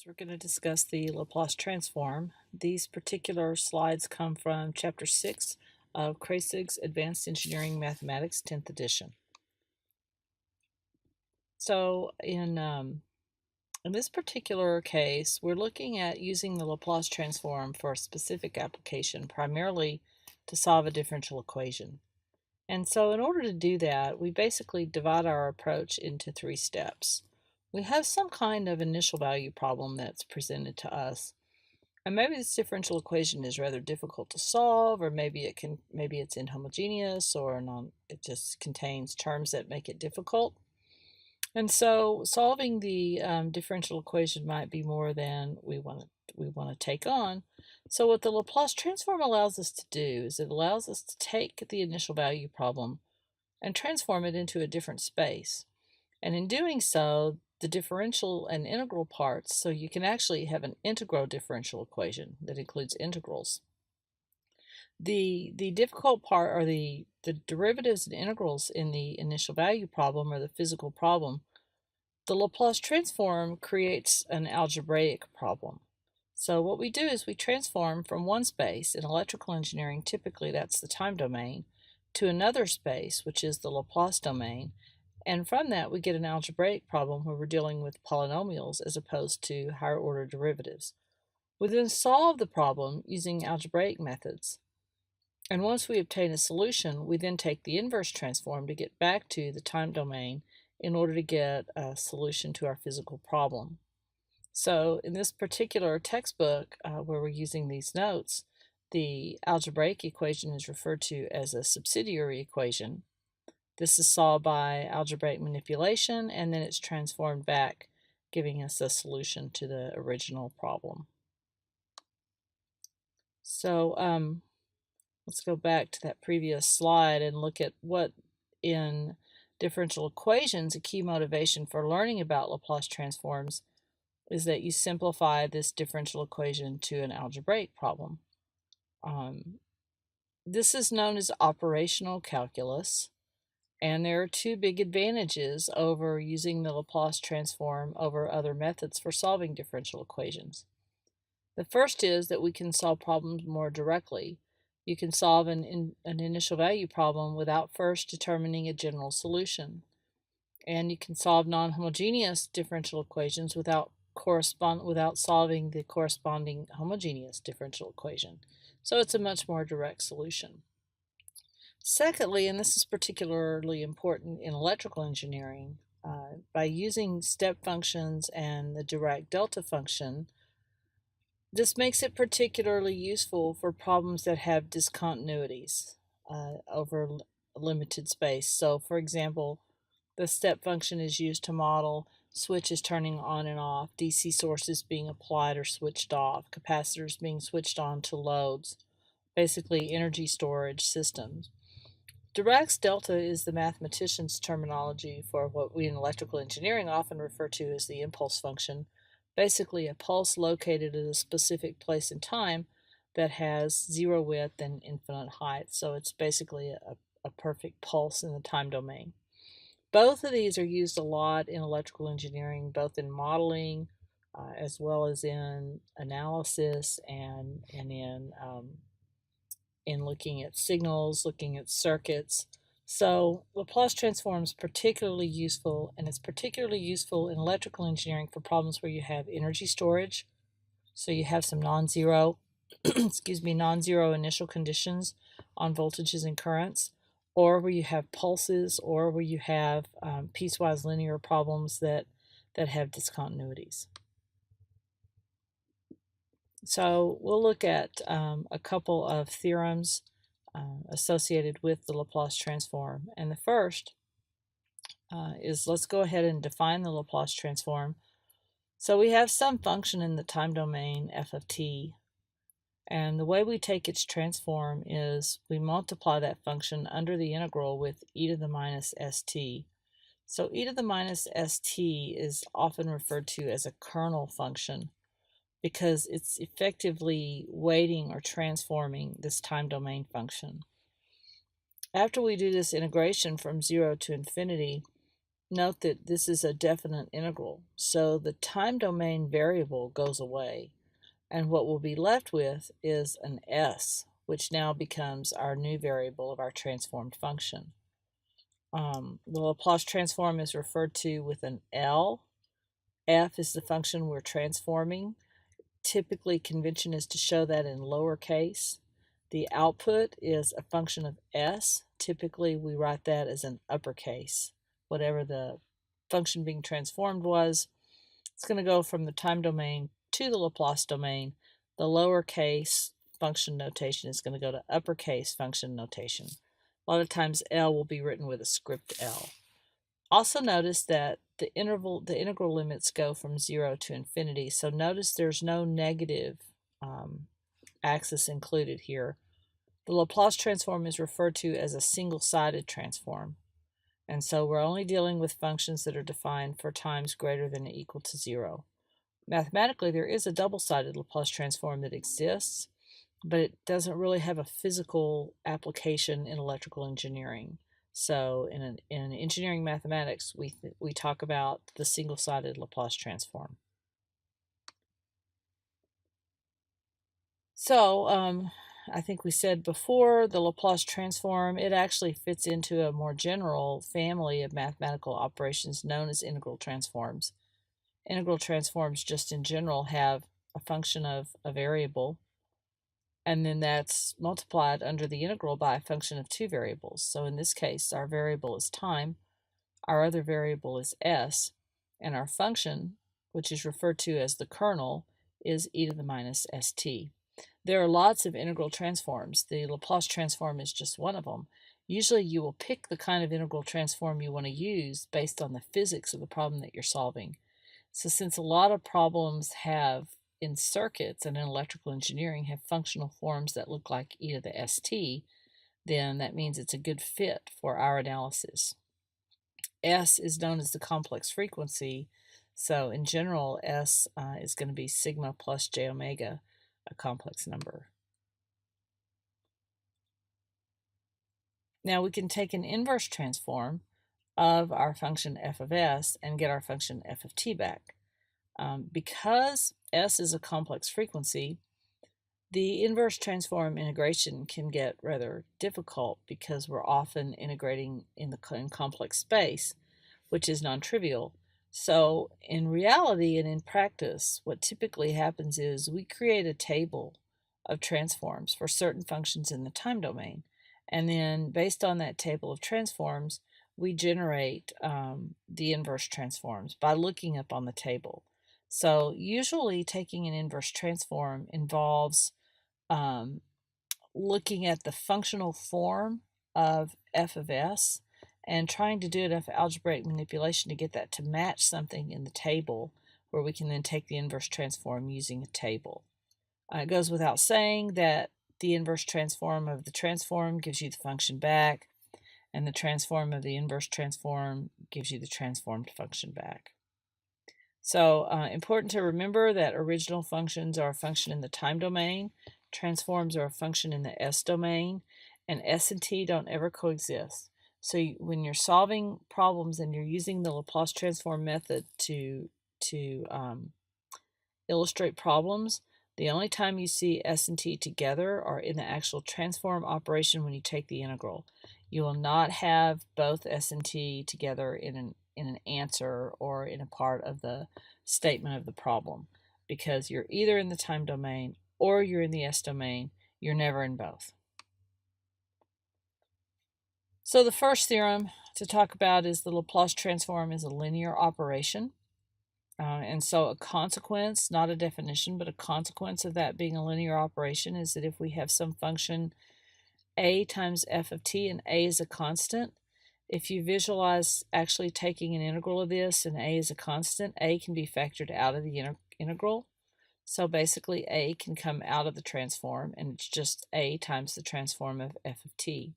We're going to discuss the Laplace transform. These particular slides come from Chapter 6 of Kreyszig's Advanced Engineering Mathematics 10th edition. So in this particular case, we're looking at using the Laplace transform for a specific application, primarily to solve a differential equation. And so in order to do that, we basically divide our approach into 3 steps. We have some kind of initial value problem that's presented to us. And maybe this differential equation is rather difficult to solve, or maybe it's inhomogeneous, or it just contains terms that make it difficult. And so solving the differential equation might be more than we want to take on. So what the Laplace transform allows us to do is it allows us to take the initial value problem and transform it into a different space. And in doing so, the differential and integral parts, so you can actually have an integral differential equation that includes integrals. The difficult part are the derivatives and integrals in the initial value problem or the physical problem. The Laplace transform creates an algebraic problem. So what we do is we transform from one space, in electrical engineering typically that's the time domain, to another space, which is the Laplace domain, and from that we get an algebraic problem where we're dealing with polynomials as opposed to higher order derivatives. We then solve the problem using algebraic methods. And once we obtain a solution, we then take the inverse transform to get back to the time domain in order to get a solution to our physical problem. So in this particular textbook where we're using these notes, the algebraic equation is referred to as a subsidiary equation. This is solved by algebraic manipulation, and then it's transformed back, giving us a solution to the original problem. So let's go back to that previous slide and look at what in differential equations, a key motivation for learning about Laplace transforms is that you simplify this differential equation to an algebraic problem. This is known as operational calculus. And there are 2 big advantages over using the Laplace transform over other methods for solving differential equations. The first is that we can solve problems more directly. You can solve an initial value problem without first determining a general solution. And you can solve non-homogeneous differential equations without solving the corresponding homogeneous differential equation. So it's a much more direct solution. Secondly, and this is particularly important in electrical engineering, by using step functions and the Dirac delta function, this makes it particularly useful for problems that have discontinuities over a limited space. So, for example, the step function is used to model switches turning on and off, DC sources being applied or switched off, capacitors being switched on to loads, basically energy storage systems. Dirac's delta is the mathematician's terminology for what we in electrical engineering often refer to as the impulse function, basically a pulse located at a specific place in time that has 0 width and infinite height. So it's basically a perfect pulse in the time domain. Both of these are used a lot in electrical engineering, both in modeling as well as in analysis and in looking at signals, looking at circuits. So Laplace transform is particularly useful, and it's particularly useful in electrical engineering for problems where you have energy storage. So you have some non-zero, non-zero initial conditions on voltages and currents, or where you have pulses, or where you have piecewise linear problems that have discontinuities. So we'll look at a couple of theorems associated with the Laplace transform. And the first is, let's go ahead and define the Laplace transform. So we have some function in the time domain f of t, and the way we take its transform is we multiply that function under the integral with e to the minus st. So e to the minus st is often referred to as a kernel function, because it's effectively weighting or transforming this time domain function. After we do this integration from 0 to infinity, note that this is a definite integral, so the time domain variable goes away, and what we'll be left with is an s, which now becomes our new variable of our transformed function. The Laplace transform is referred to with an L. F is the function we're transforming. Typically, convention is to show that in lowercase. The output is a function of s. Typically, we write that as an uppercase. Whatever the function being transformed was, it's going to go from the time domain to the Laplace domain. The lowercase function notation is going to go to uppercase function notation. A lot of times L will be written with a script L. Also notice that the integral limits go from 0 to infinity, so notice there's no negative axis included here. The Laplace transform is referred to as a single-sided transform, and so we're only dealing with functions that are defined for times greater than or equal to 0. Mathematically, there is a double-sided Laplace transform that exists, but it doesn't really have a physical application in electrical engineering. So in engineering mathematics, we talk about the single-sided Laplace transform. So I think we said before, the Laplace transform, it actually fits into a more general family of mathematical operations known as integral transforms. Integral transforms just in general have a function of a variable, and then that's multiplied under the integral by a function of two variables. So in this case, our variable is time, our other variable is s, and our function, which is referred to as the kernel, is e to the minus st. There are lots of integral transforms. The Laplace transform is just one of them. Usually you will pick the kind of integral transform you want to use based on the physics of the problem that you're solving. So since a lot of problems have in circuits and in electrical engineering have functional forms that look like e to the st, then that means it's a good fit for our analysis. S is known as the complex frequency, so in general S is going to be sigma plus j omega, a complex number. Now we can take an inverse transform of our function f of s and get our function f of t back. Because S is a complex frequency, the inverse transform integration can get rather difficult because we're often integrating in complex space, which is non-trivial. So in reality and in practice, what typically happens is we create a table of transforms for certain functions in the time domain. And then based on that table of transforms, we generate the inverse transforms by looking up on the table. So usually taking an inverse transform involves looking at the functional form of f of s and trying to do enough algebraic manipulation to get that to match something in the table where we can then take the inverse transform using a table. It goes without saying that the inverse transform of the transform gives you the function back, and the transform of the inverse transform gives you the transformed function back. So important to remember that original functions are a function in the time domain, transforms are a function in the s domain, and s and t don't ever coexist. So when you're solving problems and you're using the Laplace transform method to illustrate problems, the only time you see s and t together are in the actual transform operation when you take the integral. You will not have both s and t together in an answer or in a part of the statement of the problem, because you're either in the time domain or you're in the s domain. You're never in both. So the first theorem to talk about is the Laplace transform is a linear operation. And so a consequence, not a definition, but a consequence of that being a linear operation is that if we have some function a times f of t, and a is a constant, if you visualize actually taking an integral of this and a is a constant, a can be factored out of the integral. So basically a can come out of the transform, and it's just a times the transform of f of t.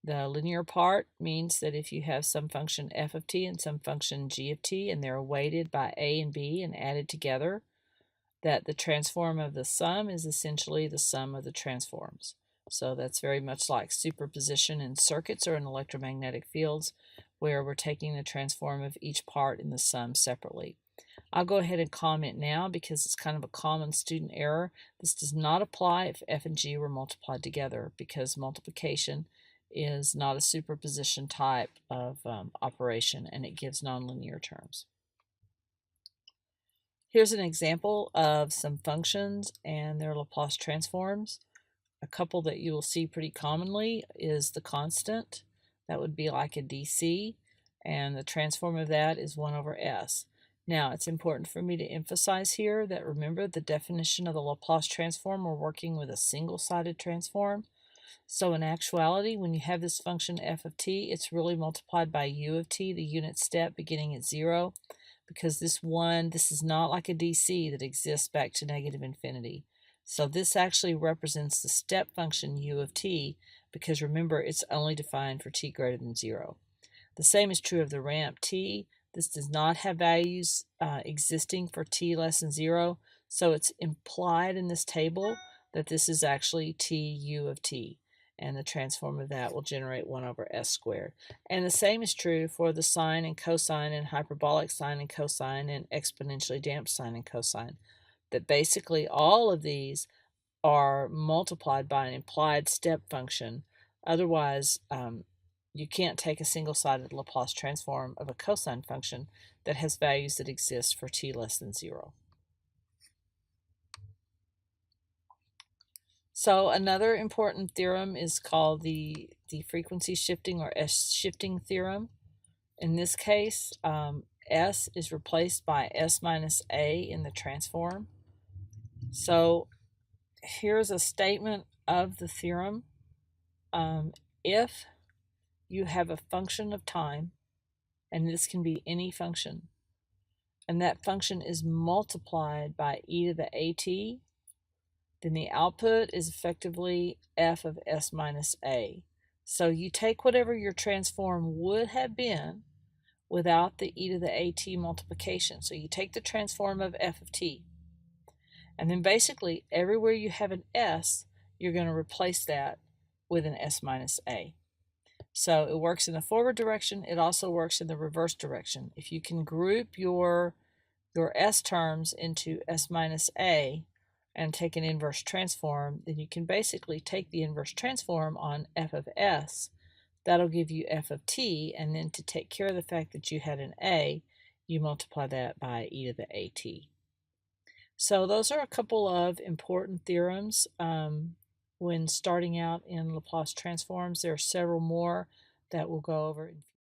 The linear part means that if you have some function f of t and some function g of t, and they're weighted by a and b and added together, that the transform of the sum is essentially the sum of the transforms. So that's very much like superposition in circuits or in electromagnetic fields, where we're taking the transform of each part in the sum separately. I'll go ahead and comment now because it's kind of a common student error. This does not apply if f and g were multiplied together because multiplication is not a superposition type of operation and it gives nonlinear terms. Here's an example of some functions and their Laplace transforms. A couple that you will see pretty commonly is the constant. That would be like a dc, and the transform of that is 1 over s. Now, it's important for me to emphasize here that remember the definition of the Laplace transform, we're working with a single-sided transform. So in actuality, when you have this function f of t, it's really multiplied by u of t, the unit step beginning at 0, because this is not like a dc that exists back to negative infinity. So this actually represents the step function u of t, because remember, it's only defined for t greater than 0. The same is true of the ramp t. This does not have values existing for t less than 0, so it's implied in this table that this is actually t u of t, and the transform of that will generate 1 over s squared. And the same is true for the sine and cosine and hyperbolic sine and cosine and exponentially damped sine and cosine, that basically all of these are multiplied by an implied step function. Otherwise, you can't take a single-sided Laplace transform of a cosine function that has values that exist for t less than 0. So another important theorem is called the frequency shifting or S shifting theorem. In this case, S is replaced by S minus A in the transform. So here's a statement of the theorem. If you have a function of time, and this can be any function, and that function is multiplied by e to the at, then the output is effectively f of s minus a. So you take whatever your transform would have been without the e to the at multiplication. So you take the transform of f of t, and then basically everywhere you have an s, you're going to replace that with an s minus a. So it works in the forward direction. It also works in the reverse direction. If you can group your s terms into s minus a and take an inverse transform, then you can basically take the inverse transform on f of s. That'll give you f of t, and then to take care of the fact that you had an a, you multiply that by e to the at. So those are a couple of important theorems when starting out in Laplace transforms. There are several more that we'll go over in